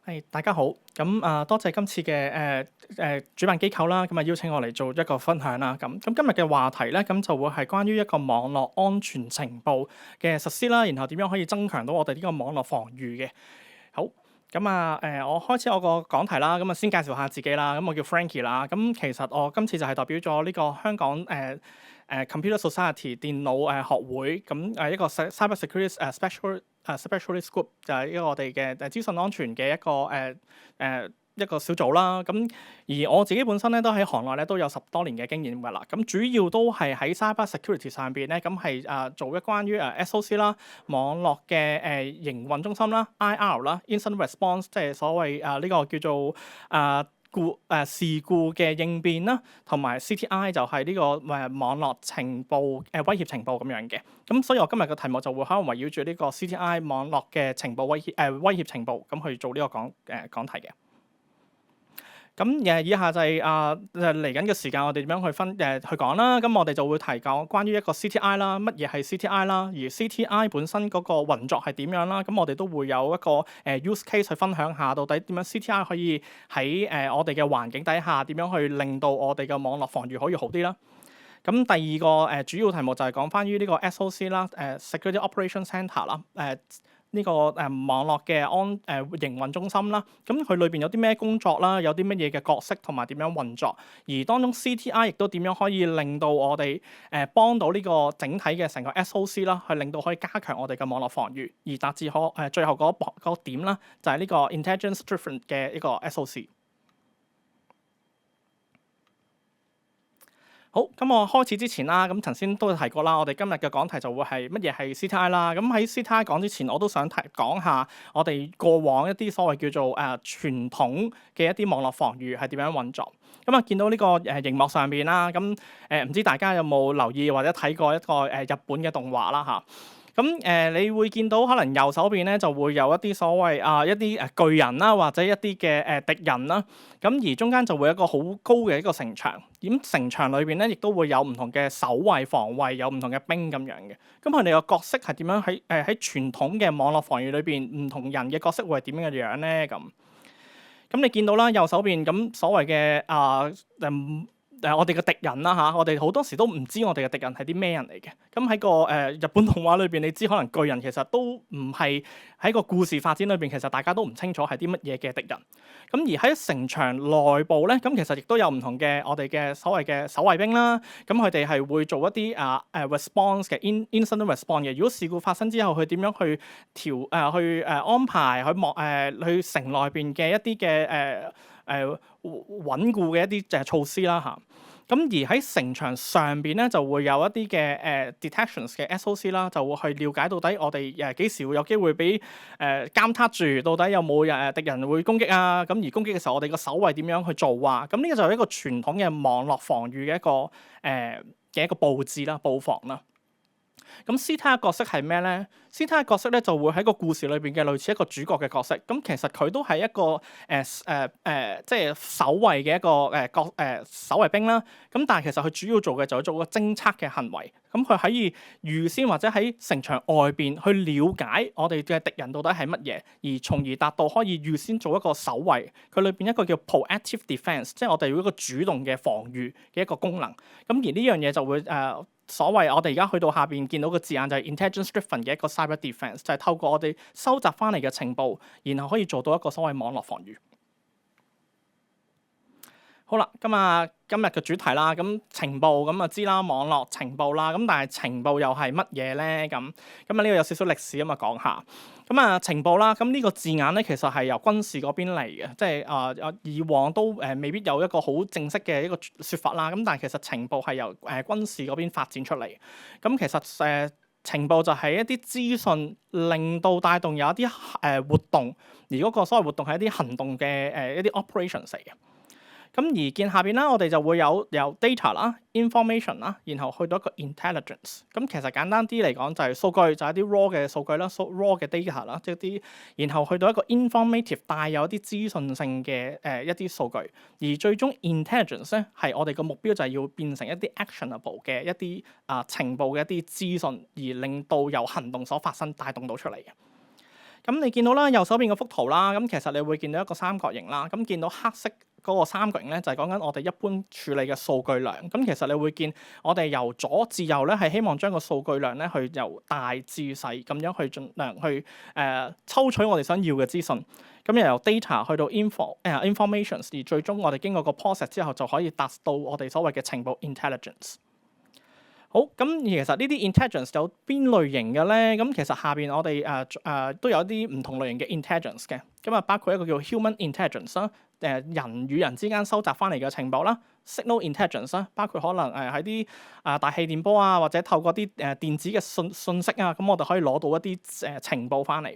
係，大家好。多謝今次嘅主辦機構啦，咁邀請我嚟做一個分享啦。今日嘅話題咧，咁就會係關於一個網絡安全情報嘅實施啦，然後點樣可以增強到我哋呢個網絡防禦嘅。好，我開始我個講題啦。先介紹下自己啦。我叫 Frankie 啦。其實我今次就係代表咗呢個香港Computer Society 電腦學會，一個 Cyber Security Specialist Group 就係一個我哋嘅資訊安全嘅一個小組啦。而我自己本身咧都喺行內咧都有10多年嘅經驗㗎啦。主要都係喺 Cyber Security 上邊咧，做一關於SOC 啦、網絡嘅營運中心啦、IR 啦、Incident Response 即係所謂呢個叫做事故嘅應變啦，同埋 CTI 就係呢個網絡情報威脅情報咁樣嘅。所以我今日嘅題目就會可能圍繞住呢個 CTI 網絡嘅情報威脅情報去做呢個講題嘅。以下就係嚟緊嘅時間，我哋點樣去講啦。我哋就會提講關於一個 CTI 啦，乜嘢係 CTI 啦，而 CTI 本身嗰個運作係點樣啦。我哋都會有一個use case 去分享下，到底點樣 CTI 可以喺我哋嘅環境底下點樣去令到我哋嘅網絡防禦可以好啲啦。第二個主要題目就係講翻於呢個 SOC 啦，Security Operation Center 啦，呢個網絡嘅營運中心啦。佢裏邊有啲咩工作啦，有啲乜嘢嘅角色同埋點樣運作，而當中 CTI 亦都點樣可以令到我哋幫到呢個整體嘅成個 SOC 啦，去令到可以加強我哋嘅網絡防禦，而達至最後嗰點啦，就係呢個 Intelligence Driven 嘅一個 SOC。好，我開始之前啦，頭先都提過啦，我哋今日嘅講題就會係乜嘢係 CTI 啦。喺 CTI 講之前，我都想講下我哋過往一啲所謂叫做傳統嘅一啲網絡防禦係點樣運作。見到呢個熒幕上邊啦，唔知大家有冇留意或者睇過一個日本嘅動畫啦嚇。你會見到可能右手邊咧就會有一啲所謂一啲巨人啦，或者一啲嘅敵人啦。而中間就會有一個好高嘅一個城牆。城牆裏邊咧亦都會有唔同嘅守衛、防衛，有唔同嘅兵咁樣嘅。佢哋個角色係點樣喺傳統嘅網絡防禦裏邊，唔同人嘅角色會係點樣嘅樣咧？咁你見到啦，右手邊所謂嘅我哋嘅敵人啦嚇，我哋好多時都唔知我哋嘅敵人係啲咩人嚟嘅。喺個日本動畫裏邊，你知可能巨人其實都唔係喺個故事發展裏邊，其實大家都唔清楚係啲乜嘢嘅敵人。而喺城牆內部咧，其實亦都有唔同嘅我哋嘅所謂嘅守衛兵啦。佢哋係會做一啲response 嘅 incident response 嘅。如果事故發生之後，佢點樣去安排去城內邊嘅一啲嘅穩固嘅一啲措施啦嚇。而喺城牆上邊咧就會有一啲嘅detections 嘅 SOC 啦，就會去了解到底我哋幾時會有機會俾監測住，到底有冇敵人會攻擊啊？而攻擊嘅時候，我哋個守衛點樣去做啊？呢個就係一個傳統嘅網絡防禦嘅一個佈置啦、佈防啦。CTI 嘅角色係咩咧？CTI 嘅角色咧就會喺個故事裏邊嘅類似一個主角嘅角色。其實佢都係一個即係守衛嘅一個守衛兵啦。但係其實佢主要做嘅就係做個偵測嘅行為。佢可以預先或者喺城牆外邊去了解我哋嘅敵人到底係乜嘢，而從而達到可以預先做一個守衛。佢裏邊一個叫 proactive defence， 即係我哋要一個主動嘅防禦嘅一個功能。而呢樣嘢就會所謂我哋而家去到下邊見到個字眼就係 intelligence driven 嘅一個 cyber defence， 就係透過我哋收集翻嚟嘅情報，然後可以做到一個所謂網絡防禦。好啦，今日嘅主題啦，情報知啦，網絡情報啦，但係情報又係乜嘢咧？呢個有少少歷史講下。情報啦，呢個字眼咧其實係由軍事嗰邊嚟嘅，即係以往都未必有一個好正式嘅一個説法啦。但係其實情報係由軍事嗰邊發展出嚟。其實情報就係一啲資訊，令到帶動有一啲活動，而嗰個所謂活動係一啲行動嘅一啲 operations 嚟嘅。而見下邊啦，我哋就會有 data 啦、information 啦，然後去到一個 intelligence。其實簡單啲嚟講，就係數據，就係一啲 raw 嘅數據啦，raw 嘅 data 啦，即係啲，然後去到一個 informative 帶有一啲資訊性嘅一啲數據。而最終 intelligence 咧，係我哋個目標就係要變成一啲 actionable 嘅一啲情報嘅一啲資訊，而令到由行動所發生帶動到出嚟嘅。咁你見到啦，右手邊嗰幅圖啦，咁其實你會見到一個三角形啦，咁見到黑色嗰個三角形咧，就係講緊我哋一般處理嘅數據量。咁其實你會見我哋由左至右咧，係希望將個數據量咧，去由大至細咁樣去盡量去抽取我哋想要嘅資訊。咁又由 data 去到 informations， 而最終我哋經過個 process 之後，就可以達到我哋所謂嘅情報 intelligence。好，咁其實呢啲 intelligence 有邊類型嘅咧？咁其實下邊我哋都有一啲唔同類型嘅 intelligence 嘅。咁啊，包括一個叫 human intelligence 啦，人與人之間收集翻嚟嘅情報啦；signal intelligence 啦，包括可能喺啲大氣電波啊，或者透過啲電子嘅信息啊，咁我哋可以攞到一啲情報翻嚟。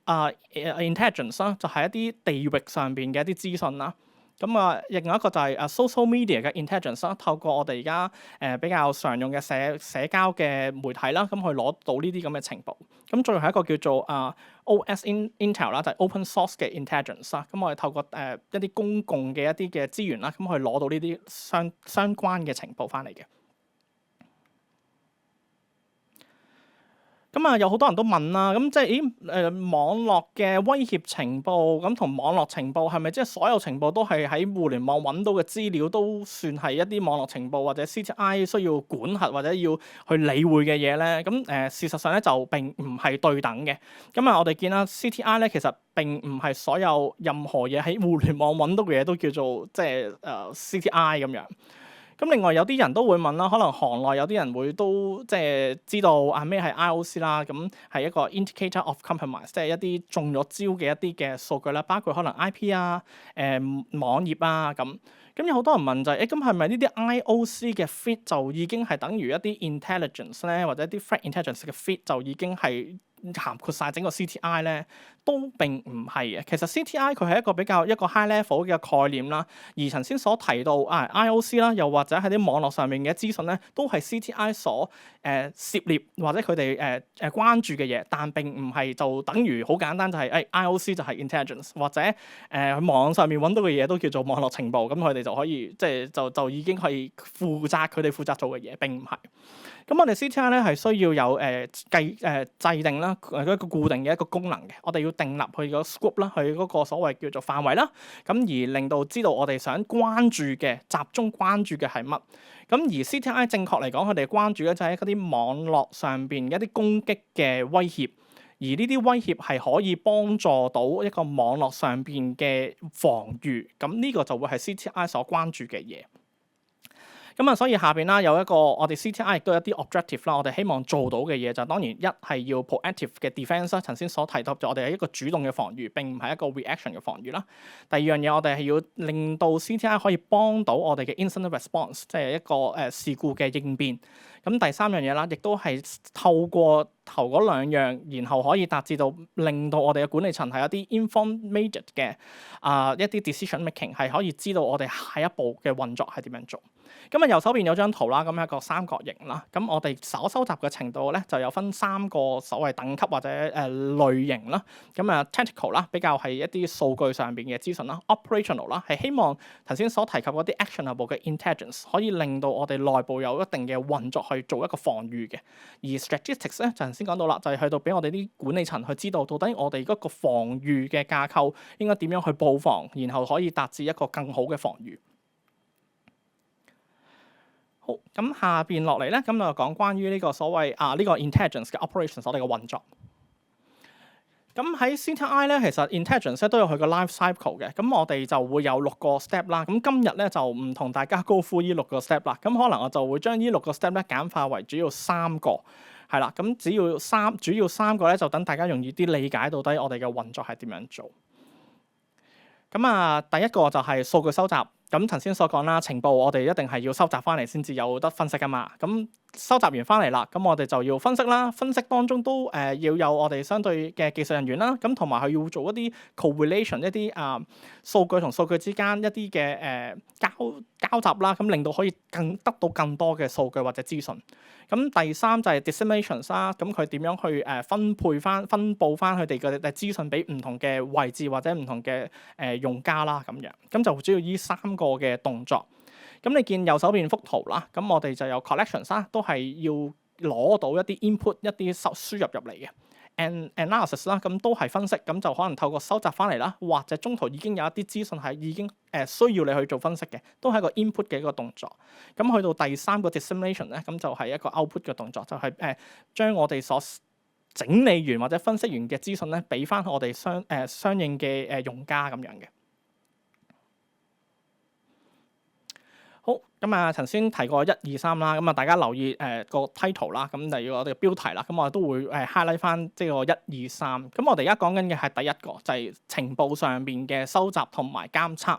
Intelligence 啦，就係一啲地域上邊嘅一啲資訊啦。咁另外一個就係social media 嘅 intelligence 啦，透過我哋而家比較常用嘅社交嘅媒體啦，咁去攞到呢啲咁嘅情報。咁最後一個叫做OS Intel 啦，就係 open source 嘅 intelligence 啦。咁我哋透過一啲公共嘅一啲嘅資源啦，咁去攞到呢啲相關嘅情報翻嚟嘅。咁有好多人都問啦，咁即係網絡嘅威脅情報，咁同網絡情報係咪即係所有情報都係喺互聯網揾到嘅資料都算係一啲網絡情報或者 CTI 需要管轄或者要去理會嘅嘢咧？咁事實上咧就並唔係對等嘅。咁我哋見啦 CTI 咧其實並唔係所有任何嘢喺互聯網揾到嘅嘢都叫做即係CTI 咁樣。咁另外有啲人都會問啦，可能行內有啲人會都即係知道咩係 IOC 啦，咁係一個 indicator of compromise，即係一啲中咗招嘅一啲嘅數據啦，包括可能 IP 啊、網頁啊咁。咁有好多人問就係咁係咪呢啲 IOC 嘅 fit 就已經係等於一啲 intelligence 咧，或者一啲 threat intelligence 嘅 fit 就已經係涵括晒整個 CTI 咧？都並唔係嘅。其實 CTI 佢係一個 high level 嘅概念啦。而頭先所提到IOC 啦，又或者喺啲網絡上面嘅資訊咧，都係 CTI 所涉獵或者佢哋關注嘅嘢，但並唔係就等於好簡單就係IOC 就係 intelligence， 或者喺網上面揾到嘅嘢都叫做網絡情報，咁佢哋就可以即係就已經係負責做嘅嘢，並唔係。咁我哋 CTI 咧係需要有制定啦一個固定嘅一個功能嘅，我哋要訂立佢個 scope 啦，佢嗰個所謂叫做範圍啦，咁而令到知道我哋想關注嘅集中關注嘅係乜。咁而 CTI 正確嚟講，佢哋關注咧就係嗰啲網絡上邊嘅一啲攻擊嘅威脅，而呢啲威脅係可以幫助到一個網絡上邊嘅防禦。咁呢個就會係 CTI 所關注嘅嘢。所以下邊啦有一個我哋 CTI 亦都有一啲 objective 啦，我哋希望做到嘅嘢就當然一係要 proactive 嘅 defence 啦，頭先所提到就我哋係一個主動嘅防禦，並唔係一個 reaction 嘅防禦啦。第二樣嘢我哋係要令到 CTI 可以幫到我哋嘅 incident response， 即係一個事故嘅應變。咁第三樣嘢啦，亦都係透過頭嗰兩樣，然後可以達至到令到我哋嘅管理層係一啲 informated 嘅一啲 decision making， 係可以知道我哋下一步嘅運作係點樣做。右手邊有張圖啦，咁係一個三角形啦。咁我哋所收集嘅程度咧，就有分三個所謂等級或者類型啦。Technical 啦，比較係一啲數據上邊嘅資訊啦。Operational 啦，係希望頭先所提及嗰啲 actionable 嘅 intelligence 可以令到我哋內部有一定嘅運作去做一個防禦嘅。而 statistics 咧就頭先講到啦，就係去到俾我哋啲管理層去知道到底我哋嗰個防禦嘅架構應該點樣去佈防，然後可以達至一個更好嘅防禦。好，咁下邊落嚟咧，咁就講關於呢個所謂呢個 intelligence 嘅 operations 我哋嘅運作。咁喺 CTI 咧，其實 intelligence 都有佢個 life cycle 嘅。咁我哋就會有6個 step 啦。咁今日咧就唔同大家高呼呢6個 step 啦。咁可能我就會將呢6個 step 咧簡化為主要3個，係啦。咁主要三個咧，就等大家容易啲理解到底我哋嘅運作係點樣做。第一個就係數據收集。咁頭先所講啦，情報我哋一定係要收集翻嚟先至有得分析噶嘛。咁收集完翻嚟啦，咁我哋就要分析啦。分析當中都要有我哋相對嘅技術人員啦。咁同埋佢要做一啲 correlation， 一啲數據同數據之間一啲嘅交集啦。咁令到可以得到更多嘅數據或者資訊。咁第三就係 dissemination 啦。咁佢點樣去分佈翻佢哋嘅資訊俾唔同嘅位置或者唔同嘅用家啦咁樣。咁就主要呢3個嘅動作。咁你見右手邊幅圖啦，咁我哋就有 collections 啦，都係要攞到一啲 input 一啲輸入嚟嘅。analysis 啦，咁都係分析，咁就可能透過收集翻嚟啦，或者中途已經有一啲資訊係已經需要你去做分析嘅，都係一個 input 嘅一個動作。咁去到第三個 dissemination 咧，咁就係一個 output 嘅動作，就係將我哋所整理完或者分析完嘅資訊咧，俾翻我哋相應嘅用家咁樣嘅。好，咁啊，頭先提過1、2、3啦，咁啊，大家留意個 title 啦，咁例如我哋嘅標題啦，咁我哋都會highlight 翻即係個1、2、3。咁我哋而家講緊嘅係第一個，就係情報上邊嘅收集同埋監測。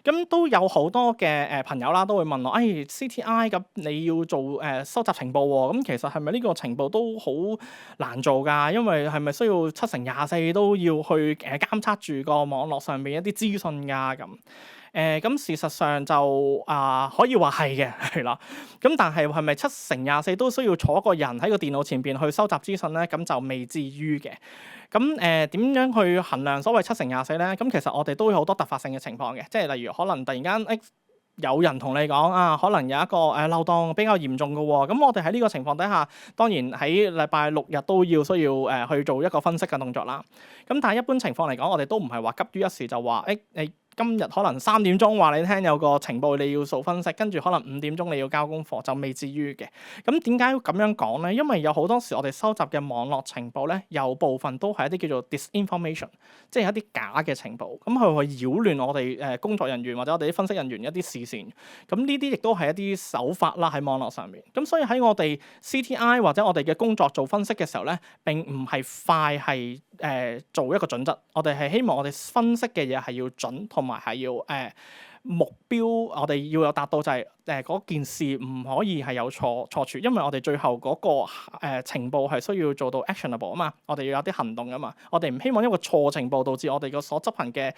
咁都有好多嘅朋友啦，都會問我，CTI 咁你要做收集情報喎，咁其實係咪呢個情報都好難做㗎？因為係咪需要7×24都要去監測住個網絡上邊一啲資訊㗎咁？咁事實上就可以話係嘅，係啦。咁但係係咪7×24都需要坐一個人喺個電腦前邊去收集資訊咧？咁就未至於嘅。咁點樣去衡量所謂7×24咧？咁其實我哋都有好多突發性嘅情況嘅，即係例如可能突然間有人同你講可能有一個漏洞比較嚴重嘅喎。咁我哋喺呢個情況底下，當然喺禮拜6日都需要去做一個分析嘅動作啦。咁但係一般情況嚟講，我哋都唔係話急於一時就話你今日可能3點鐘話你聽有個情報你要做分析，跟住可能5點鐘你要交功課，就未至於嘅。咁點解要咁樣講咧？因為有好多時我哋收集嘅網絡情報咧，有部分都係一啲叫做 disinformation，即係一啲假嘅情報。咁佢會擾亂我哋工作人員或者我哋啲分析人員一啲視線。咁呢啲亦都係一啲手法啦喺網絡上面。咁所以喺我哋 CTI 或者我哋嘅工作做分析嘅時候咧，並唔係快係做一個準則。我哋係希望我哋分析嘅嘢係要準，同埋係要目標，我哋要有達到就係嗰件事唔可以係有錯處，因為我哋最後嗰個情報係需要做到 actionable 啊嘛，我哋要有啲行動啊嘛，我哋唔希望一個錯情報導致我哋個所執行嘅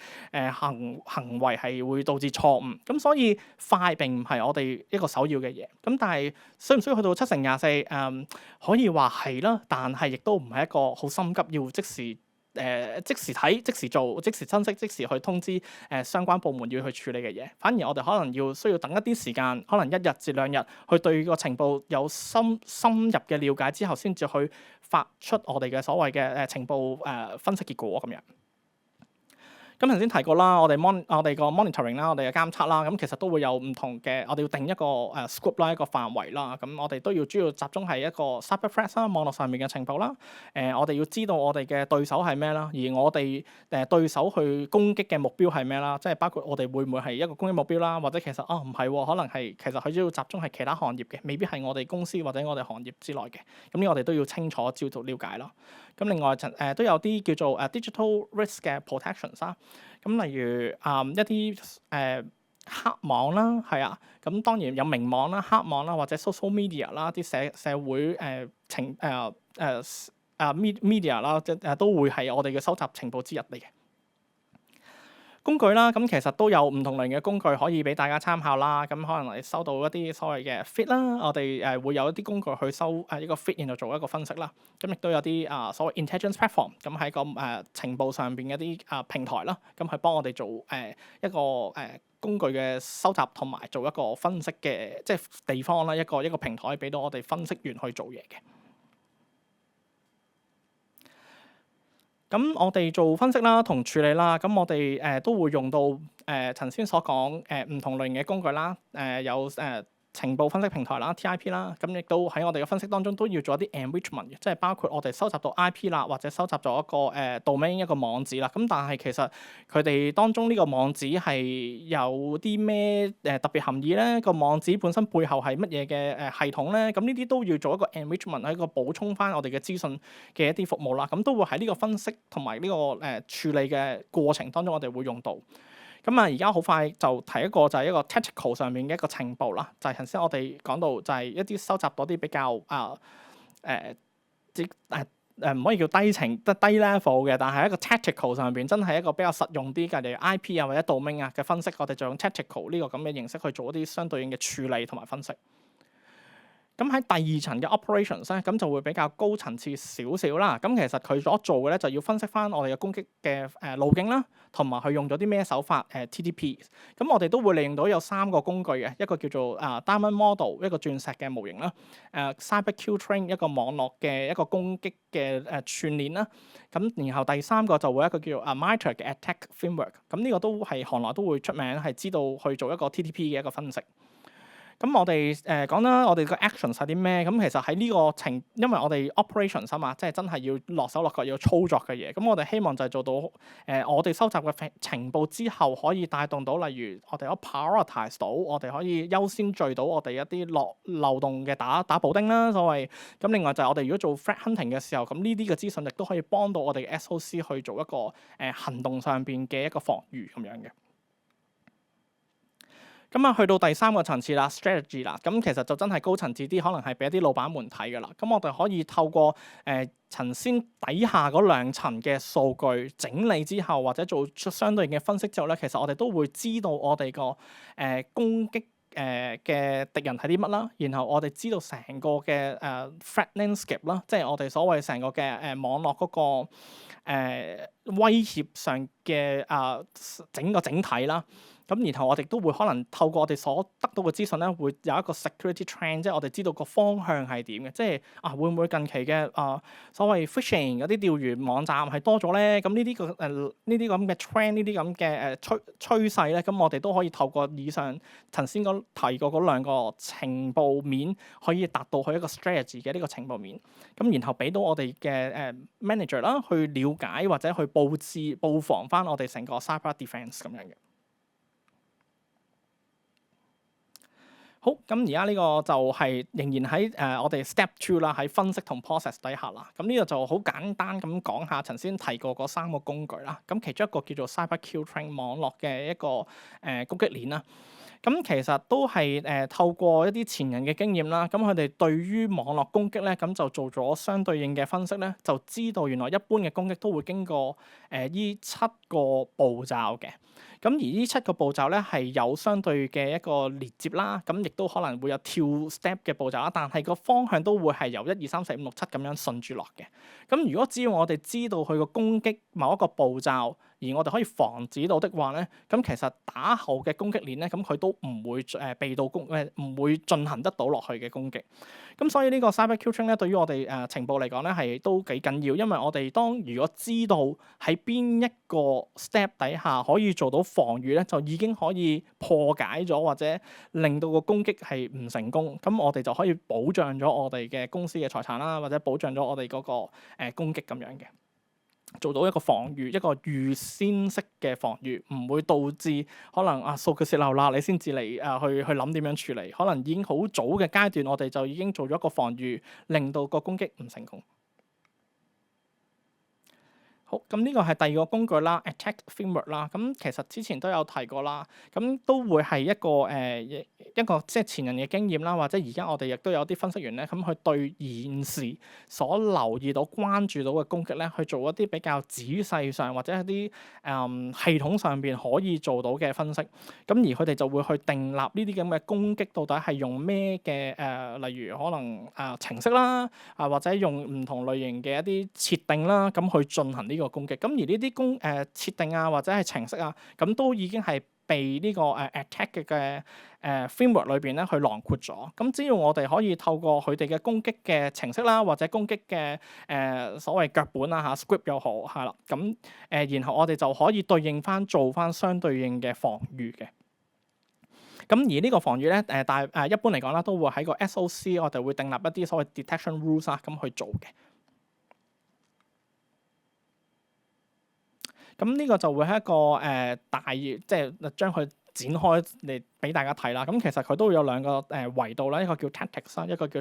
行為係會導致錯誤，咁所以快並唔係我哋一個首要嘅嘢。咁但係需唔需要去到7×24？可以話係啦，但係亦都唔係一個好心急要即時睇、即時做、即時分析、即時去通知相關部門要去處理嘅嘢。反而我哋可能需要等一啲時間，可能1日至2日去對個情報有深入嘅了解之後，先至去發出我哋嘅所謂嘅情報分析結果咁樣。咁頭先提過啦，我哋個 monitoring 啦，我哋嘅監測啦，咁其實都會有唔同嘅，我哋要定一個scope 啦，一個範圍啦。咁我哋都要主要集中係一個 cyber threats 啦，網絡上面嘅情報啦。我哋要知道我哋嘅對手係咩啦，而我哋對手去攻擊嘅目標係咩啦，即係包括我哋會唔會係一個攻擊目標啦，或者其實唔係，可能係其實佢主要集中係其他行業嘅，未必係我哋公司或者我哋行業之內嘅。咁呢，我哋都要清楚照做了解啦。咁另外都有啲叫做digital risk 嘅 protections 啦。咁例如一啲黑網啦，係啊，咁當然有明網啦、黑網啦，或者 social media 啦，啲社會media 啦，都會係我哋嘅收集情報之一嚟嘅。工具啦，咁其實都有唔同類型嘅工具可以俾大家參考啦。咁可能你收到一啲所謂嘅 feed 啦，我哋會有一啲工具去收一個 feed，然後做一個分析啦。咁亦都有啲所謂 intelligence platform，咁喺個情報上邊嘅一啲平台啦，咁去幫我哋做一個工具嘅收集同埋做一個分析嘅即係地方啦，一個平台俾到我哋分析員去做嘢嘅。咁我哋做分析啦，同處理啦，咁我哋都會用到頭先所講唔同類型嘅工具啦，有情報分析平台啦 TIP 啦，咁亦都喺我哋嘅分析當中都要做一啲 enrichment 嘅，即係包括我哋收集到 IP 啦，或者收集咗一個domain 一個網址啦。咁但係其實佢哋當中呢個網址係有啲咩特別含義咧？個網址本身背後係乜嘢嘅系統咧？咁呢啲都要做一個 enrichment，喺一個補充翻我哋嘅資訊嘅一啲服務啦。咁都會喺呢個分析同埋呢個處理嘅過程當中，我哋會用到。咁而家好快就提一個就係一個 tactical 上面嘅一個情報啦，就係頭先我哋講到就係一啲收集到啲比較唔可以叫低 level 嘅，但係一個 tactical 上邊真係一個比較實用啲嘅，例如 IP 或者 domain 嘅分析，我哋就用 tactical 呢個咁嘅形式去做一啲相對應嘅處理同埋分析。咁喺第二層嘅 operations 咧，咁就會比較高層次少少啦。咁其實佢所做嘅咧，就要分析翻我哋嘅攻擊嘅路徑啦，同埋佢用咗啲咩手法TTP。咁我哋都會利用到有3個工具嘅，一個叫做Diamond Model 一個鑽石嘅模型啦，CyberQTrain 一個網絡嘅一個攻擊嘅串鏈啦。咁然後第3個就會一個叫做MITRE 嘅 Attack Framework。咁呢個都係行內都會出名，係知道去做一個 TTP 嘅一個分析。咁我哋講啦，我哋個 action 係啲咩？咁其實喺呢個因為我哋 operations 啊嘛，即係真係要落手落腳要操作嘅嘢。咁我哋希望就係做到我哋收集嘅情報之後，可以帶動到，例如我哋可 prioritize 到，我哋可以優先聚到我哋一啲漏洞嘅打補丁啦，所謂。咁另外就係我哋如果做 threat hunting 嘅時候，咁呢啲嘅資訊亦都可以幫到我哋嘅 SOC 去做一個行動上邊嘅一個防禦咁樣嘅。咁去到第3個層次啦 ，strategy 啦，咁其實就真係高層次啲，可能係俾一啲老闆們睇㗎啦。咁我哋可以透過層先底下嗰2層嘅數據整理之後，或者做出相對應嘅分析之後咧，其實我哋都會知道我哋個攻擊嘅敵人係啲乜啦，然後我哋知道成個嘅threat landscape 啦，即係我哋所謂成個嘅網絡嗰個威脅上嘅整體啦。咁然後我哋都會可能透過我哋所得到嘅資訊咧，會有一個 security trend，即係我哋知道個方向係點嘅，即係會唔會近期嘅所謂 phishing 嗰啲釣魚網站係多咗咧？咁呢啲咁嘅 trend，呢啲咁嘅趨勢咧，咁我哋都可以透過以上頭先提過嗰2個情報面，可以達到去一個 strategy 嘅呢個情報面。咁然後俾到我哋嘅manager 啦，去了解或者去佈防翻我哋成個 cyber defense 咁樣嘅。好，咁而家呢個就係仍然喺我哋 step 2啦，喺分析同 process 底下啦。咁呢個就好簡單咁講下，頭先提過嗰3個工具啦。咁其中一個叫做 CyberQTrain 網絡嘅一個攻擊鏈啦。咁其實都係透過一啲前人嘅經驗啦，咁佢哋對於網絡攻擊咧，咁就做咗相對應嘅分析咧，就知道原來一般嘅攻擊都會經過呢7個步驟嘅。咁而呢7個步驟咧係有相對嘅一個連接啦，咁亦都可能會有跳 step 嘅步驟啦，但係個方向都會係由1、2、3、4、5、6、7咁樣順住落嘅。咁如果只要我哋知道佢個攻擊某一個步驟，而我哋可以防止到的話咧，咁其實打後嘅攻擊鏈咧，咁佢都唔會被到唔會進行得到落去嘅攻擊。咁所以呢個 CyberQTrain 咧，對於我哋情報嚟講咧，係都幾緊要，因為我哋如果知道喺邊一個 step 底下可以做到防禦咧，就已經可以破解咗或者令到個攻擊係唔成功。咁我哋就可以保障咗我哋嘅公司嘅財產啦，或者保障咗我哋嗰個攻擊咁樣嘅。做到一個防禦，一個預先式嘅防禦，唔會導致可能數據洩漏啦，你先至嚟去諗點樣處理。可能已經好早嘅階段，我哋就已經做咗一個防禦，令到個攻擊唔成功。好，咁呢個係第2個工具啦 ，Attack Framework 啦。咁其實之前都有提過啦，咁都會係一個即係前人嘅經驗啦，或者而家我哋亦都有啲分析員咧，咁去對現時所留意到、關注到嘅攻擊咧，去做一啲比較仔細上或者一啲系統上邊可以做到嘅分析。咁而佢哋就會去訂立呢啲咁嘅攻擊到底係用咩嘅例如可能程式啦，或者用唔同類型嘅一啲設定啦，咁去進行呢個攻擊。咁而呢啲設定或者係程式咁都已經係被呢個attack 嘅framework 裏邊咧去囊括咗。咁只要我哋可以透過佢哋嘅攻擊嘅程式啦，或者攻擊嘅所謂腳本script 又好係啦，咁然後我哋就可以對應翻做翻相對應嘅防禦嘅。咁而呢個防禦咧一般嚟講啦，都會喺個 SOC 我哋會訂立一啲所謂 detection rules 咁去做嘅。咁呢個就會係一個即係將佢展開嚟俾大家睇啦。咁其實佢都會有2個維度啦，一個叫 tactics 啦，一個叫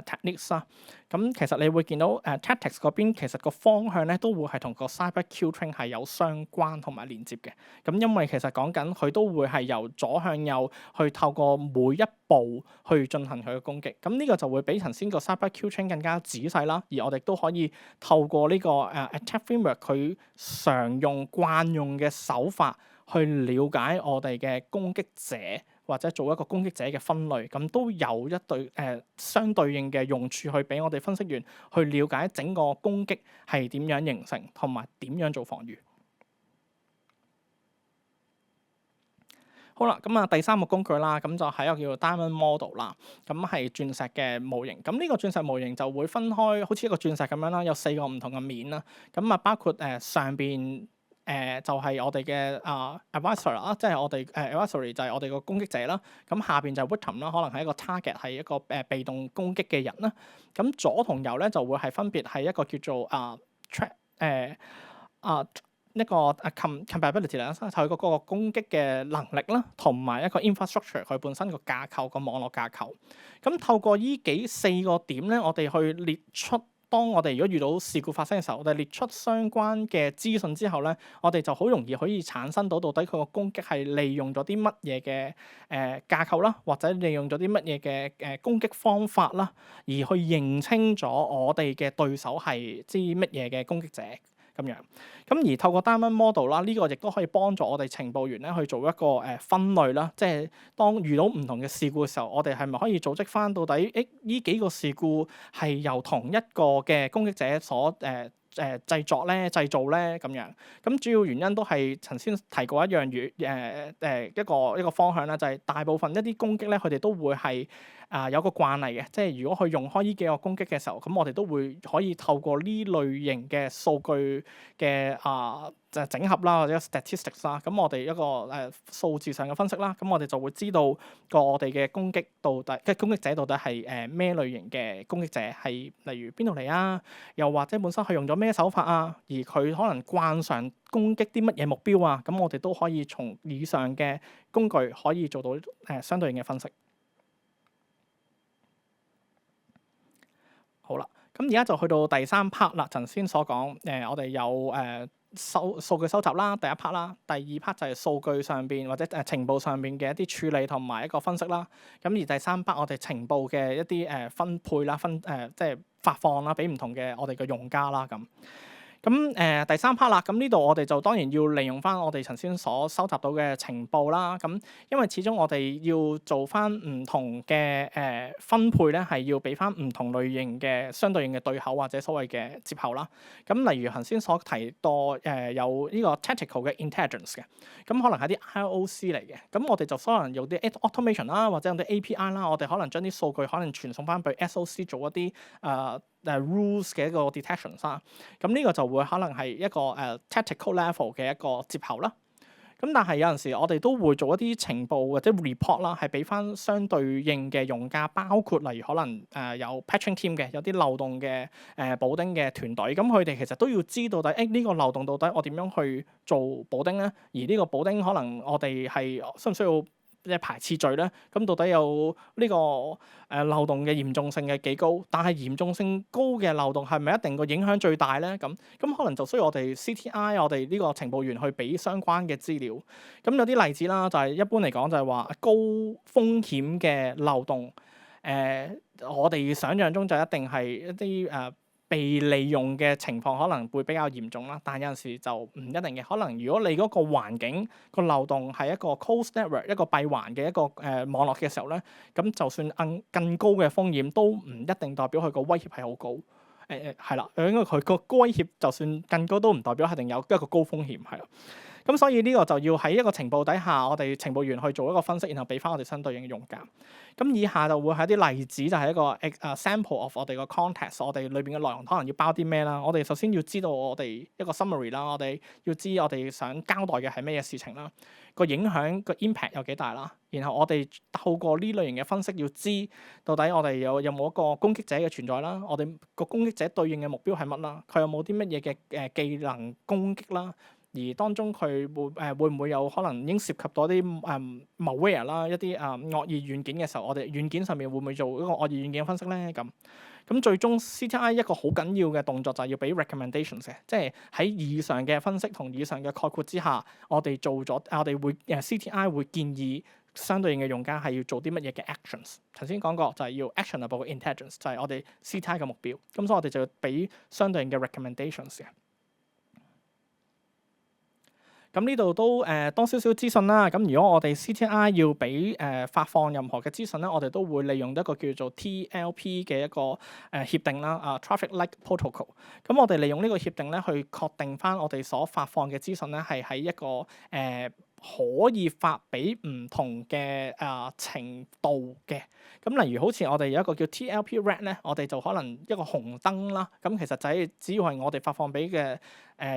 techniques 啦。咁其實你會見到tactics 嗰邊其實個方向咧都會係同個 CyberQTrain 係有相關同埋連接嘅。咁因為其實講緊佢都會係由左向右去透過每一步去進行佢嘅攻擊。咁呢個就會比頭先個 CyberQTrain 更加仔細啦。而我哋都可以透過呢個Attack Framework 佢常用慣用嘅手法去了解我哋嘅攻擊者或者做一個攻擊者嘅分類，咁都有一對相對應嘅用處去俾我哋分析員去了解整個攻擊係點樣形成，同埋點樣做防禦。好啦，咁啊第三個工具啦，咁就係一個叫做 Diamond Model 啦，咁係鑽石嘅模型。咁呢個鑽石模型就會分開，好似一個鑽石咁樣啦，有4個唔同嘅面啦。咁啊包括上邊就係我哋嘅advisor 啦，即係我哋advisory 就係我哋個攻擊者啦。咁下邊就係 victim 啦，可能係一個 target 係一個被動攻擊嘅人啦。咁左同右咧就會係分別係一個叫做一個compatibility 啦，就係嗰個攻擊嘅能力啦，同埋一個 infrastructure 佢本身個架構個網絡架構。咁透過依4個點咧，我哋去列出，當我哋如果遇到事故發生嘅時候，我哋列出相關嘅資訊之後咧，我哋就好容易可以產生到底佢個攻擊係利用咗啲乜嘢嘅架構啦，或者利用咗啲乜嘢嘅攻擊方法啦，而去認清咗我哋嘅對手係啲乜嘢嘅攻擊者。咁樣，咁而透過 Diamond Model 啦，呢個亦都可以幫助我哋情報員咧去做一個分類啦，即係當遇到唔同嘅事故嘅時候，我哋係咪可以組織翻到底呢幾個事故係由同一個嘅攻擊者所製造咧咁樣。咁主要原因都係頭先提過一樣一個方向啦，就係大部分一啲攻擊咧，佢哋都會係有個慣例嘅，即係如果佢用開呢幾個攻擊嘅時候，咁我哋都會可以透過呢類型嘅數據嘅就係整合啦，或者 statistics 啦，咁我哋一個數字上嘅分析啦，咁我哋就會知道我哋嘅攻擊到底，即係攻擊者到底係咩類型嘅攻擊者，係例如邊度嚟啊？又或者本身佢用咗咩手法啊？而佢可能慣常攻擊啲乜嘢目標啊？咁我哋都可以從以上嘅工具可以做到相對應嘅分析。好啦，咁而家就去到第3 part 啦。頭先所講我哋有數據收集啦，第一 part 啦，第二 part 就係數據上邊或者情報上邊嘅一啲處理同埋一個分析啦。咁而第三 part 我哋情報嘅一啲分配啦，即係發放啦，俾唔同嘅我哋嘅用家啦咁。咁第三 part 啦，咁呢度我哋就當然要利用翻我哋頭先所收集到嘅情報啦。咁因為始終我哋要做翻唔同嘅分配咧，係要俾翻唔同類型嘅相對應嘅對口或者所謂嘅接口啦。咁例如頭先所提到有呢個 tactical 嘅 intelligence 嘅，咁可能係啲 IOC 嚟嘅。咁我哋就可能用啲 automation 啦，或者用啲 API 啦，我哋可能將啲數據可能傳送翻俾 SOC 做一啲rules 嘅一個 detection 啦，咁呢個就會可能係一個tactical level 嘅一個接口啦。咁但係有陣時我哋都會做一啲情報或者 report 啦，係俾翻相對應嘅用家，包括例如可能有 patching team 嘅，有啲漏洞嘅補丁嘅團隊，咁佢哋其實都要知道底呢個漏洞到底我點樣去做補丁咧？而呢個補丁可能我哋係需唔需要即係排次序咧？咁到底有呢個漏洞嘅嚴重性係幾高？但係嚴重性高嘅漏洞係咪一定個影響最大咧？咁可能就需要我哋 CTI 我哋呢個情報員去俾相關嘅資料。咁有啲例子啦，就係一般嚟講就係話高風險嘅漏洞，我哋想象中就一定係一啲被利用嘅情況可能會比較嚴重啦，但有陣時就唔一定嘅。可能如果你嗰個環境個漏洞係一個 closed network 一個閉環嘅一個網絡嘅時候咧，咁就算更高嘅風險都唔一定代表佢個威脅係好高。係啦，因為佢個威脅就算更高都唔代表係一定有一個高風險係啦。咁所以呢個就要喺一個情報底下，我哋情報員去做一個分析，然後俾翻我哋相對應嘅用家。咁以下就會係一啲例子，就係一個sample of 我哋個 context，我哋裏邊嘅內容可能要包啲咩啦。我哋首先要知道我哋一個 summary 啦，我哋要知我哋想交代嘅係咩嘢事情啦，個影響個 impact 有幾大啦。然後我哋透過呢類型嘅分析，要知到底我哋有冇一個攻擊者嘅存在啦，我哋個攻擊者對應嘅目標係乜啦，佢有冇啲乜嘢嘅技能攻擊啦。而當中佢會唔會有可能已經涉及到啲malware 啦，一啲惡意軟件嘅時候，我哋軟件上面會唔會做一個惡意軟件分析咧？咁最終 CTI 一個好緊要嘅動作就係要俾 recommendations 嘅，即係喺以上嘅分析同以上嘅概括之下，我哋會CTI 會建議相對應嘅用家係要做啲乜嘢嘅 actions。頭先講過就係要 actionable intelligence，就係我哋 CTI 嘅目標。咁所以我哋就要俾相對應嘅 recommendations 嘅。咁呢度都多少少資訊啦。咁如果我哋 CTI 要俾發放任何嘅資訊咧，我哋都會利用一個叫做 TLP 嘅一個協定啦，Traffic Light Protocol。咁我哋利用呢個協定咧，去確定翻我哋所發放嘅資訊咧，係喺一個可以發俾唔同嘅程度嘅。咁例如好似我哋有一個叫 TLP Red 咧，我哋就可能一個紅燈啦。咁其實就係只要係我哋發放俾嘅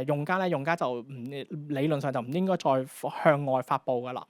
用家咧，用家就理論上就唔應該再向外發布噶啦。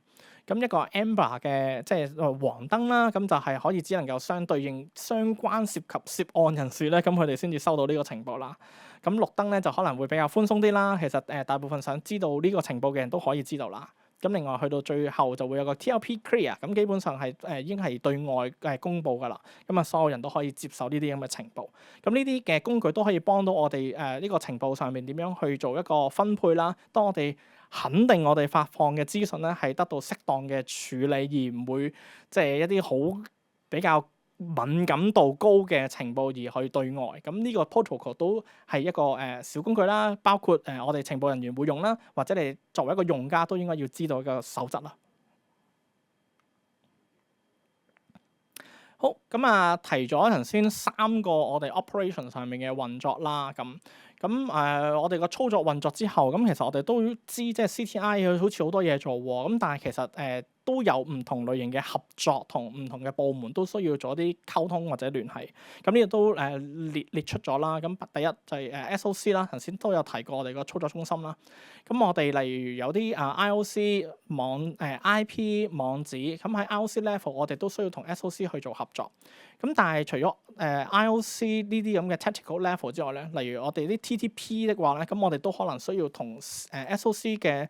咁一個 Amber 嘅即係黃燈啦，咁就係可以只能夠相對應相關涉及涉案人士咧，咁佢哋先至收到呢個情報啦。咁綠燈咧就可能會比較寬鬆啲啦。其實大部分想知道呢個情報嘅人都可以知道啦。咁另外去到最後就會有個 TLP Clear，咁基本上係已經係對外公佈㗎啦。咁所有人都可以接受呢啲咁嘅情報。咁呢啲嘅工具都可以幫到我哋呢個情報上面點樣去做一個分配啦。當我哋肯定我哋發放嘅資訊咧係得到適當嘅處理，而唔會即係一啲好比較敏感度高嘅情報而去對外。咁呢個 protocol 都係一個小工具啦，包括我哋情報人員會用啦，或者你作為一個用家都應該要知道嘅守則啦。好，咁提咗頭先3個我哋 operation 上面嘅運作啦，我哋個操作運作之後，咁其實我哋都知即係 CTI 佢好似好多嘢做喎，咁但係其實都有唔同類型嘅合作同唔同嘅部門都需要做啲溝通或者聯繫。咁呢個都列出咗啦。咁第一就係SOC 啦，頭先都有提過我哋個操作中心啦。咁我哋例如有啲IOC 網IP 網址，咁喺 IOC level 我哋都需要同 SOC 去做合作。咁但係除咗IOC 呢啲咁嘅 tactical level 之外咧，例如我哋啲 TTP 的話咧，咁我哋都可能需要同SOC 嘅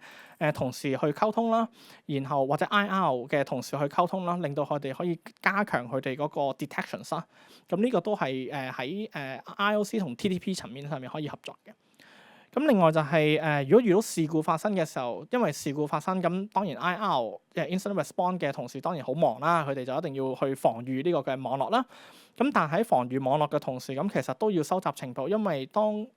同事去溝通啦，然後或者 IR 嘅同事去溝通啦，令到佢哋可以加強佢哋嗰個 detections 啦。咁呢個都係喺IOC 同 TTP 層面上面可以合作嘅。咁另外就係如果遇到事故發生嘅時候，因為事故發生，咁當然 IR incident response 嘅同事當然好忙啦，佢哋就一定要去防禦呢個嘅網絡啦。咁但係喺防禦網絡嘅同時，咁其實都要收集情報，因為當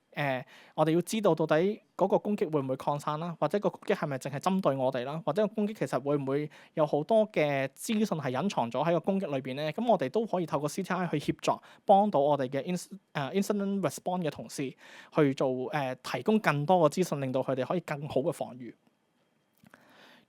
我哋要知道到底嗰個攻擊會唔會擴散啦，或者個攻擊係咪淨係針對我哋啦，或者個攻擊其實會唔會有好多嘅資訊係隱藏咗喺個攻擊裏邊咧？咁我哋都可以透過 CTI 去協助，幫到我哋嘅incident response 嘅同事去做提供更多嘅資訊，令到佢哋可以更好嘅防禦。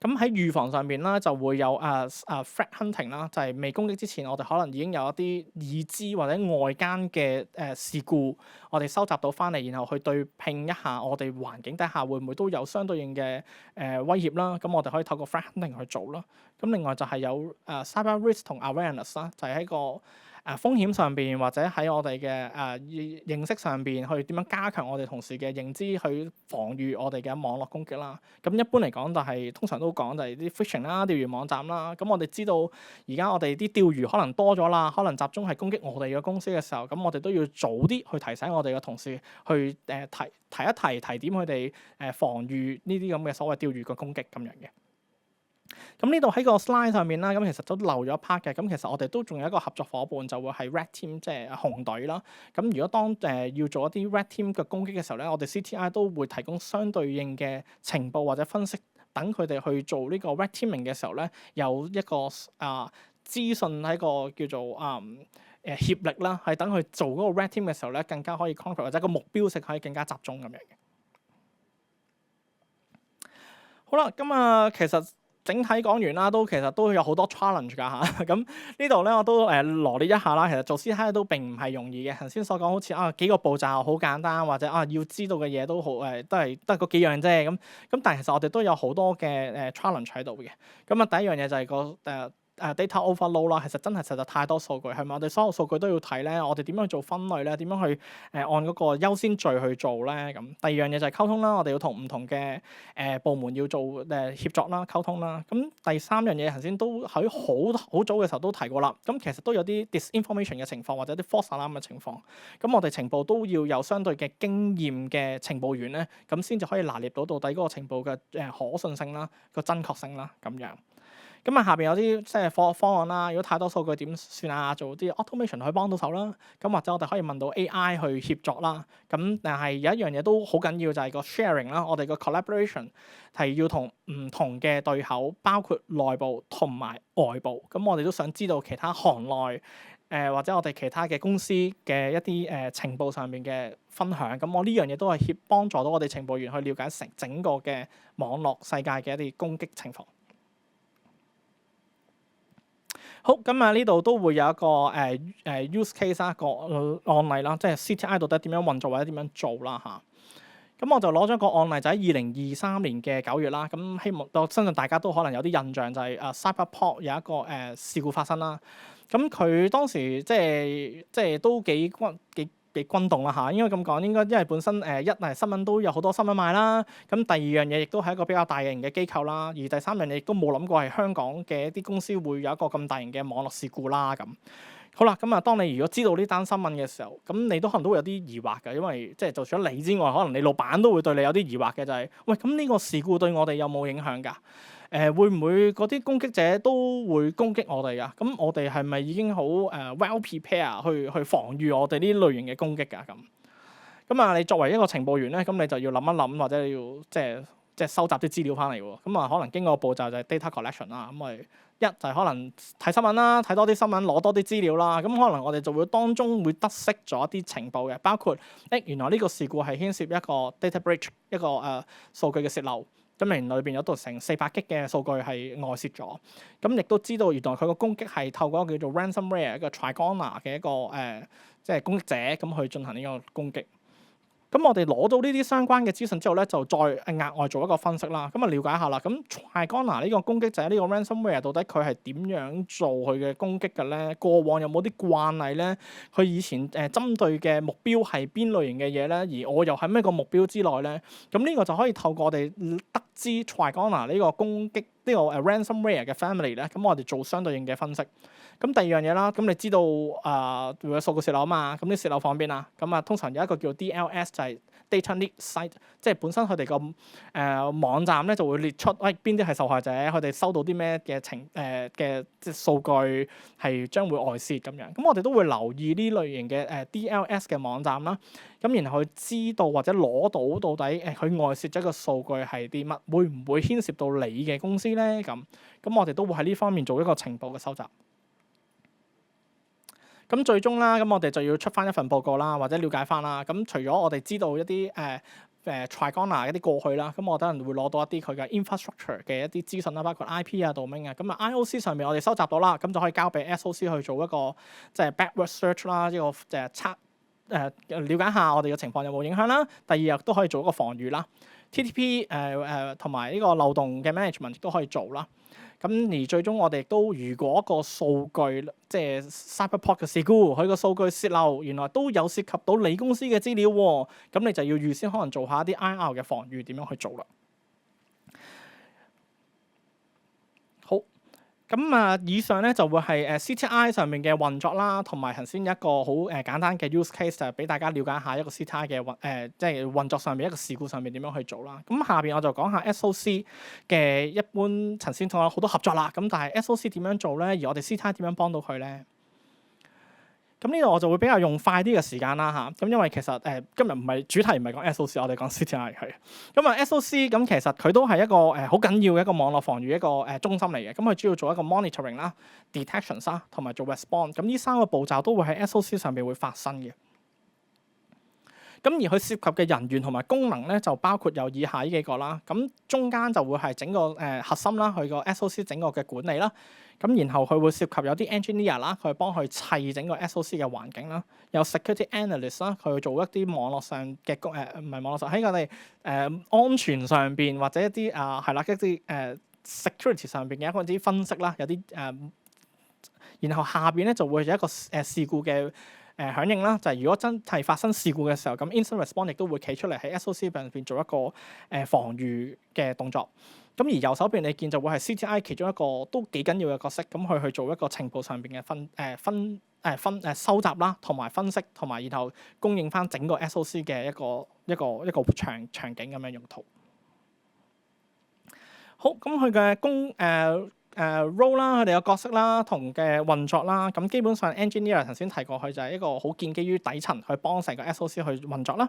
咁喺預防上邊啦，就會有threat hunting 啦，就係未攻擊之前，我哋可能已經有一啲已知或者外間嘅事故，我哋收集到翻嚟，然後去對拼一下我哋環境底下會唔會都有相對應嘅威脅啦。咁我哋可以透過 threat hunting 去做啦。咁另外就係有cyber risk 同 awareness 啦，就係喺個風險上邊，或者喺我哋嘅認識上邊，去點樣加強我哋同事嘅認知，去防禦我哋嘅網絡攻擊啦。咁一般嚟講，就係通常都講就係啲 phishing 啦、釣魚網站啦。咁我哋知道而家我哋啲釣魚可能多咗啦，可能集中係攻擊我哋嘅公司嘅時候，咁我哋都要早啲去提醒我哋嘅同事去提點佢哋防禦呢啲咁嘅所謂釣魚嘅攻擊咁樣嘅。咁呢度喺個 slide 上面啦，咁其實都漏咗一 part 嘅。咁其實我哋都仲有一個合作伙伴，就會係 Red Team，即係紅隊啦。咁如果當要做一啲 Red Team 嘅攻擊嘅時候咧，我哋 CTI 都會提供相對應嘅情報或者分析，等佢哋去做呢個 Red Teaming 嘅時候咧，有一個資訊喺個叫做協力啦，係等佢做嗰個 Red Team 嘅時候咧，更加可以 conquer，或者個目標性可以更加集中咁樣嘅。好啦，咁其實整體講完啦，其實都有好多 challenge 㗎嚇。咁呢度咧我都羅列一下啦。其實做 CTI 都並唔係容易嘅。頭先所講好似幾個步驟好簡單，或者要知道嘅嘢都好都係得嗰幾樣啫。咁但係其實我哋都有好多嘅challenge 喺度嘅。咁第一樣嘢就係個data overload 啦，其實真係實在太多數據，係咪？我哋所有數據都要睇咧，我哋點樣去做分類咧？點樣去按嗰個優先序去做咧？咁第二樣嘢就係溝通啦，我哋要同唔同嘅部門要做協作啦、溝通啦。咁第三樣嘢頭先都喺好早嘅時候都提過啦。咁其實都有啲 disinformation 嘅情況，或者啲 false alarm 嘅情況。咁我哋情報都要有相對嘅經驗嘅情報員咧，咁先至可以拿捏到底嗰個情報嘅可信性啦、個真確性啦咁樣。咁啊，下邊有啲即係方案啦。如果太多數據點算啊？做啲 automation 可以幫到手啦。咁或者我哋可以問到 AI 去協助啦。咁但係有一樣嘢都好緊要，就係個 sharing 啦。我哋個 collaboration 係要同唔同嘅對口，包括內部同埋外部。咁我哋都想知道其他行內或者我哋其他嘅公司嘅一啲情報上面嘅分享。咁我呢樣嘢都係幫助到我哋情報員去了解整個嘅網絡世界嘅一啲攻擊情況。好，咁啊呢度都會有一個use case 啦，個案例啦，即係 CTI 到底點樣運作或者點樣做啦嚇。咁我就攞咗個案例，就喺2023年嘅9月啦。咁希望我相信大家都可能有啲印象，就係Cyberport 有一個事故發生啦。咁佢當時即係都幾轟動啦嚇，應該咁講，應該因為本身一係新聞都有好多新聞賣啦，咁第二樣嘢亦都係一個比較大型嘅機構啦，而第三樣嘢亦都冇諗過係香港嘅一啲公司會有一個咁大型嘅網絡事故啦咁。好啦，咁啊，當你如果知道呢單新聞嘅時候，咁你都可能都會有啲疑惑嘅，因為即係就除咗你之外，可能你老闆都會對你有啲疑惑嘅，就係喂，咁呢個事故對我哋有冇影響㗎？會唔會嗰啲攻擊者都會攻擊我哋㗎？咁我哋係咪已經好well prepare 去防禦我哋呢類型嘅攻擊㗎？咁啊，你作為一個情報員咧，咁你就要諗一諗，或者你要即係收集啲資料翻嚟喎。咁啊，可能經過步驟就係 data collection 啦。咁我哋一就係可能睇新聞啦，睇多啲新聞，攞多啲資料啦。咁可能我哋就會當中會得悉咗一啲情報嘅，包括原來呢個事故係牽涉一個 data breach， 一個數據嘅泄漏。咁原來裏邊有到成400G 嘅數據係外泄咗。咁亦都知道原來佢個攻擊係透過一個叫做 ransomware 一個 Trigona 嘅一個即係攻擊者咁去進行呢個攻擊。咁我哋攞到呢啲相關嘅資訊之後咧，就再額外做一個分析啦。咁啊，了解下啦。咁 Trigona 呢個攻擊者呢個 ransomware 到底佢係點樣做佢嘅攻擊嘅咧？過往有冇啲慣例咧？佢以前針對嘅目標係邊類型嘅嘢咧？而我又喺咩個目標之內咧？咁呢個就可以透過我哋得知 Trigona 呢個攻擊呢個ransomware 嘅 family 咧，咁我哋做相對應嘅分析。咁第二樣嘢啦，咁你知道會有數據泄漏啊嘛，咁啲泄漏放邊啊？咁啊，通常有一個叫 DLS 就係 data leak site，即係本身佢哋個網站咧就會列出邊啲係受害者，佢哋收到啲咩嘅嘅即係數據係將會外泄咁樣。咁我哋都會留意呢類型嘅DLS 嘅網站啦，咁然後去知道或者攞到底佢外泄咗個數據係啲乜，會唔會牽涉到你嘅公司咧？咁我哋都會喺呢方面做一個情報嘅收集。咁最終啦，咁我哋就要出翻一份報告啦，或者了解翻啦。咁除咗我哋知道一啲Trigona 一啲過去啦，咁我可能會攞到一啲佢嘅 infrastructure 嘅一啲資訊啦，包括 IP 啊、domain 啊。咁啊 IOC 上面我哋收集到啦，咁就可以交俾 SOC 去做一個即係 backward search 啦，呢個了解下我哋嘅情況有冇影響啦。第二日都可以做一個防禦啦。TTP 同埋呢個漏洞嘅 management 亦都可以做啦。咁而最終我哋都如果個數據即係 Cyberport 嘅事故，佢個數據泄漏，原來都有涉及到你公司嘅資料喎，咁你就要預先可能做下一啲 IR 嘅防禦點樣去做啦。好。咁啊，以上咧就會係CTI 上面嘅運作啦，同埋頭先一個好簡單嘅 use case 就係俾大家了解下一個 CTI 嘅即係運作上面一個事故上面點樣去做啦。咁下邊我就講下 SOC 嘅一般頭先同我好多合作啦，咁但係 SOC 點樣做咧？而我哋 CTI 點樣幫到佢咧？咁呢度我就會比較用快啲嘅時間啦嚇，咁因為其實今日唔係主題，唔係講 SOC，我哋講 CTI 係。咁啊 SOC 咁其實佢都係一個好緊要嘅一個網絡防禦一個中心嚟嘅，咁佢主要做一個 monitoring 啦、detections 啦，同埋做 response。咁呢3個步驟都會喺 SOC 上邊會發生嘅。咁而佢涉及嘅人員同埋功能咧，就包括有以下呢幾個啦。咁中間就會係整個核心啦，佢個 SOC 整個嘅管理啦。咁然後佢會涉及有啲 engineer 啦，佢幫佢砌整個 SOC 嘅環境啦。有 security analyst 啦，佢去做一啲網絡上嘅唔係網絡上喺我哋安全上邊或者一啲係啦一啲security 上邊嘅一啲分析啦，有啲然後下邊咧就會有一個事故嘅響應啦，就係如果真係發生事故嘅時候，咁 incident response 亦都會企出嚟喺 SOC 入邊做一個防禦嘅動作。咁而右手邊你見就會係 CTI 其中一個都幾緊要嘅角色，咁佢去做一個情報上邊嘅收集啦，同埋分析，同埋然後供應翻整個 SOC 嘅一個場景咁樣用途。好，咁佢嘅 role 啦，佢哋嘅角色啦，同嘅運作啦。咁基本上 engineer 頭先提過，佢就係一個好建基於底層去幫成個 SOC 去運作啦。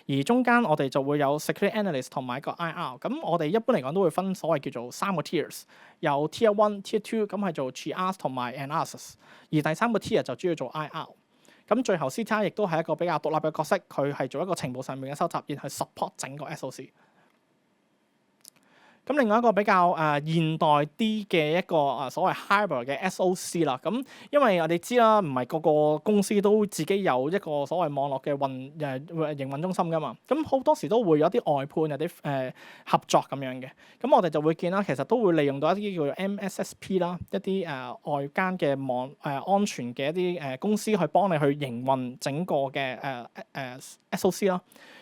而中間我哋就會有 security analyst 同埋一個 IR。咁我哋一般嚟講都會分所謂叫做3個 tiers，有 tier 1、tier 2，咁係做 triage 同埋 analysis。而第三個 tier 就主要做 IR。咁最後 CTI 亦都係一個比較獨立嘅角色，佢係做一個情報上面嘅收集，然後去 support 整個 SOC。咁另外一個比較現代啲嘅一個所謂 hybrid 嘅 SOC 啦，咁因為我哋知啦，唔係個個公司都自己有一個所謂網絡嘅營運中心噶嘛，咁好多時都會有啲外判有啲合作咁樣嘅，咁我哋就會見啦，其實都會利用到一啲叫做 MSSP 啦，一啲外間嘅網安全嘅一啲公司去幫你去營運整個嘅SOC 啦，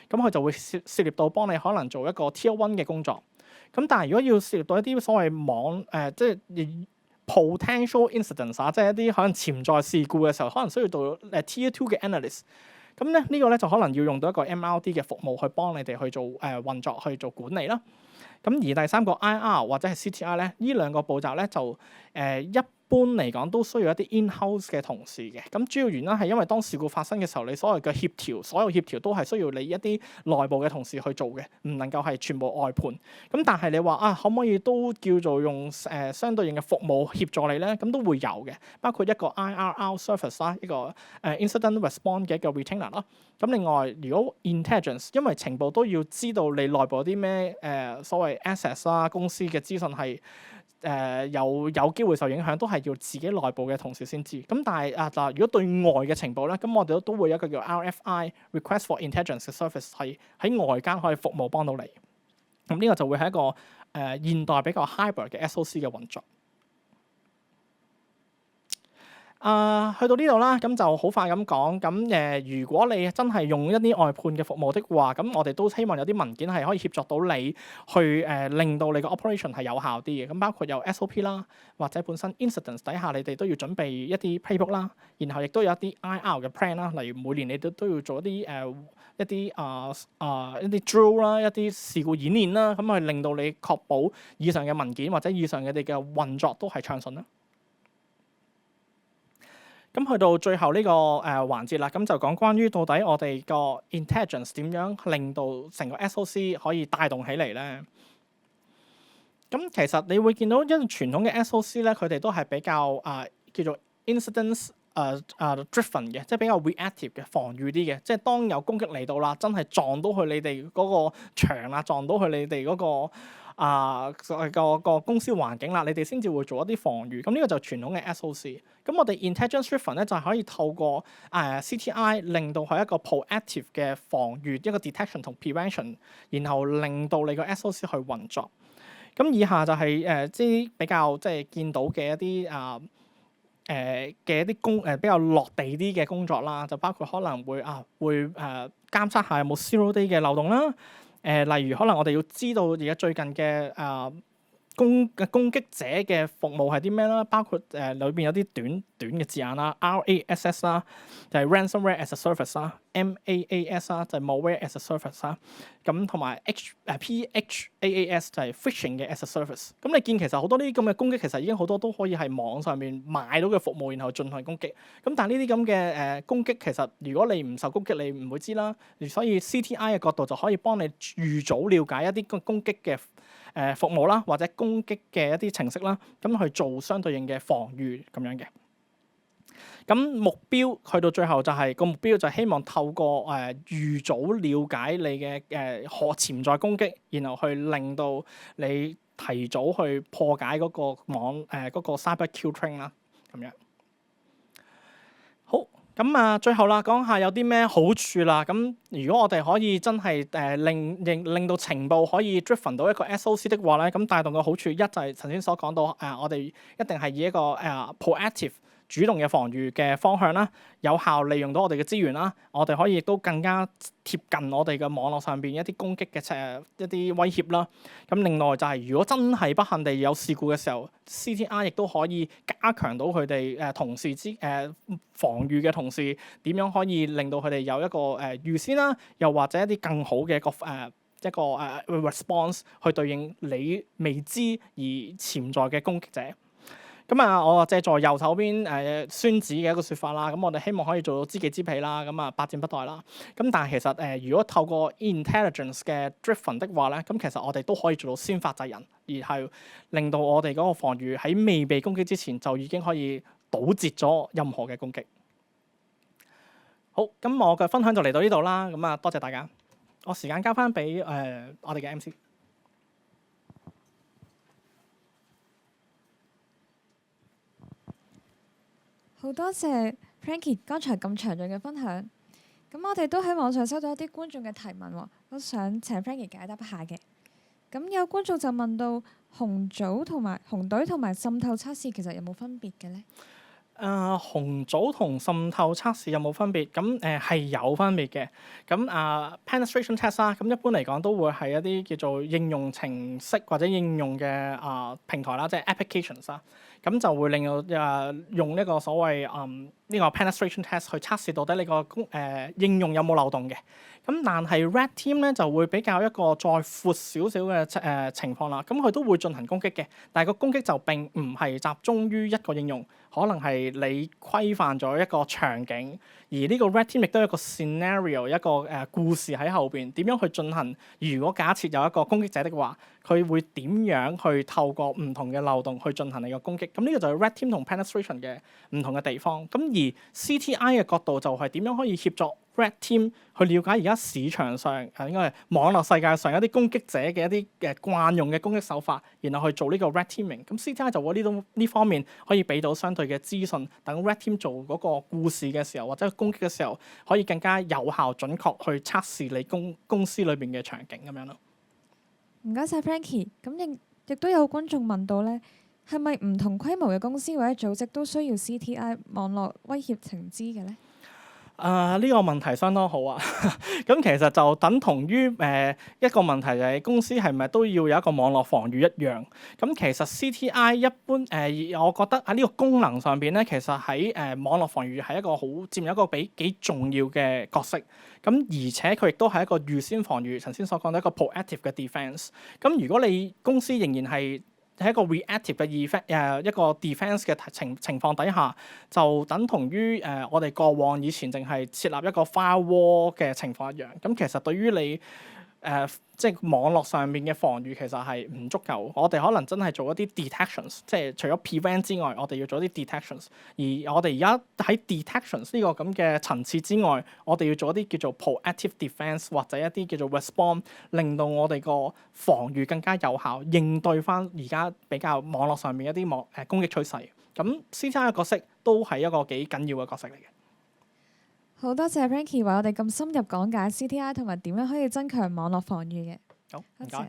咁佢就會涉獵到幫你可能做一個 Tier 1嘅工作。咁但係如果要涉獵到一啲所謂網即係 potential incidents 啊，即係一啲可能潛在事故嘅時候，可能需要到Tier 2嘅 analyst。咁咧呢個咧就可能要用到一個 MRD 嘅服務去幫你哋去做運作去做管理啦。咁而第三個 IR 或者係 CTI 咧，呢兩個步驟咧就一般嚟講都需要一啲 in-house 嘅同事嘅。咁主要原因係因為當事故發生嘅時候，你所謂嘅協調，所有協調都係需要你一啲內部嘅同事去做嘅，唔能夠係全部外判。咁但係你話可唔可以都叫做用相對應嘅服務協助你咧？咁都會有嘅，包括一個 IRR service 啦，一個incident response 嘅一個 retainer 啦。咁另外，如果 intelligence， 因為情報都要知道你內部有啲咩所謂 assets 啦，公司嘅資訊係有機會受影響，都係要自己內部嘅同事先知。咁但係如果對外嘅情報咧，咁我哋都會有一個叫 RFI request for intelligence 嘅 service 係喺外間可以服務幫到你。咁呢個就會係一個現代比較 hybrid 嘅 SOC 嘅運作。去到呢度啦，咁就好快咁講。咁如果你真係用一啲外判嘅服務的話，咁我哋都希望有啲文件係可以協助到你去令到你個 operation 係有效啲嘅。咁包括有 SOP 啦，或者本身 incidents 底下你哋都要準備一啲 playbook 啦，然後亦都有一啲 IR 嘅 plan 啦，例如每年你都要做一啲drill 啦，一啲事故演練啦，咁去令到你確保以上嘅文件或者以上嘅你嘅運作都係暢順啦。咁去到最後呢個環節啦，咁就講關於到底我哋個 intelligence 點樣令到成個 SOC 可以帶動起嚟咧？咁其實你會見到，因為傳統嘅 SOC 咧，佢哋都係比較叫做 incidents driven 嘅，即係比較 reactive 嘅，防禦啲嘅。即係當有攻擊嚟到啦，真係撞到去你哋嗰個牆啦，撞到去你哋嗰個公司環境啦，你哋先至會做一啲防禦。咁呢個就傳統嘅 SOC。咁我哋 intelligence driven 咧就係可以透過CTI 令到佢一個 proactive 嘅防禦，一個 detection 同 prevention，然後令到你個 SOC 去運作。咁以下就係即係比較即係見到嘅一啲嘅一啲比較落地啲嘅工作啦，就包括可能會監測下有冇 zero day 嘅漏洞啦。例如可能我哋要知道而家最近嘅攻擊者嘅服務係啲咩啦？包括裏邊有啲短嘅字眼啦 ，RASS 啦，就係 ransomware as a service 啦 ，MAAS 啦，就係 malware as a service 啦，咁同埋PHAAS 就係 phishing 嘅 as a service。咁你見其實好多呢啲咁嘅攻擊，其實已經好多都可以係網上面買到嘅服務，然後進行攻擊。咁但係呢啲咁嘅攻擊，其實如果你唔受攻擊，你唔會知啦。所以 CTI 嘅角度就可以幫你預早了解一啲攻擊嘅服務啦，或者攻擊嘅一啲程式啦，咁去做相對應嘅防禦咁樣嘅。咁目標去到最後就係個目標就係希望透過預早了解你嘅潛在攻擊，然後去令到你提早去破解嗰個網嗰個 cyber kill train 啦，咁樣。好。咁最後啦，講下有啲咩好處啦。咁如果我哋可以真係令到情報可以 driven 到一個 SOC 的話咧，咁帶動嘅好處一就係頭先所講到我哋一定係以一個proactive主動嘅防禦嘅方向啦，有效利用到我哋嘅資源啦，我哋可以亦都更加貼近我哋嘅網絡上邊一啲攻擊嘅一啲威脅啦。咁另外就係如果真係不幸地有事故嘅時候 ，CTI 亦都可以加強到佢哋同事防禦嘅同事點樣可以令到佢哋有一個預先啦，又或者一啲更好嘅一個response 去對應你未知而潛在嘅攻擊者。咁啊，我借助右手邊孫子嘅一個説法啦，咁我哋希望可以做到知己知彼啦，咁啊百戰不殆啦。咁但係其實如果透過 intelligence 嘅 driven 的話咧，咁其實我哋都可以做到先發制人，而係令到我哋嗰個防禦喺未被攻擊之前就已經可以堵截咗任何嘅攻擊。好，咁我嘅分享就嚟到呢度啦，咁啊多謝大家。我時間交翻俾我哋嘅 MC。好多謝 Frankie 剛才咁詳盡嘅分享。咁我哋都喺網上收到一啲觀眾嘅提問喎，我想請 Frankie 解答一下嘅。咁有觀眾就問到紅隊同埋滲透測試其實有冇分別嘅呢？紅組同滲透測試有冇分別？咁係有分別嘅。咁penetration test 啦，咁一般嚟講都會係一啲叫做應用程式或者應用嘅平台啦，即係 applications 啦。咁就會令到用呢個所謂呢個 penetration test 去測試到底你個應用有冇漏洞嘅。咁但係 Red Team 咧就會比較一個再闊少少嘅情況啦。咁佢都會進行攻擊嘅，但係個攻擊就並唔係集中於一個應用，可能係你規範咗一個場景，而呢個 Red Team 亦都有一個 scenario 一個故事喺後邊，點樣去進行？如果假設有一個攻擊者的話，佢會點樣去透過唔同嘅漏洞去進行你個攻擊？咁呢個就係 Red Team 同 penetration 嘅唔同嘅地方。咁而 CTI 嘅角度就係點樣可以協助 Red Team 去了解而家市場上應該係網絡世界上一啲攻擊者嘅一啲慣用嘅攻擊手法，然後去做呢個 Red Teaming。咁 CTI 就會呢方面可以俾到相對嘅資訊，等 Red Team 做嗰個故事嘅時候或者攻擊嘅時候，可以更加有效準確去測試你公司裏邊嘅場景咁樣咯。唔該晒 Frankie。咁亦都有觀眾問到呢，係咪唔同規模嘅公司或者組織都需要 CTI 網絡威脅情資嘅呢？呢個問題相當好啊！咁其實就等同於一個問題就係公司係咪都要有一個網絡防禦一樣？咁其實 CTI 一般我覺得喺呢個功能上邊咧，其實喺網絡防禦係一個佔有一個幾重要嘅角色。咁而且佢亦都係一個預先防禦，頭先所講嘅一個 proactive 嘅 defence。咁如果你公司仍然係喺一個 reactive 嘅一個 defence 嘅情況底下，就等同於我哋過往以前淨係設立一個 firewall 嘅情況一樣。咁其實對於你即係網絡上面嘅防禦其實係唔足夠。我哋可能真係做一啲 detections，即係除咗 prevent 之外，我哋要做啲 detections。而我哋而家喺 detections 呢個咁嘅層次之外，我哋要做一啲叫做 proactive defence 或者一啲叫做 response，令到我哋個防禦更加有效，應對翻而家比較網絡上面一啲攻擊趨勢。咁 CTI 嘅角色都係一個幾緊要嘅角色嚟嘅。好多謝 Frankie 為我哋咁深入講解 CTI 同埋點樣可以增強網絡防禦嘅。好，唔該。多謝。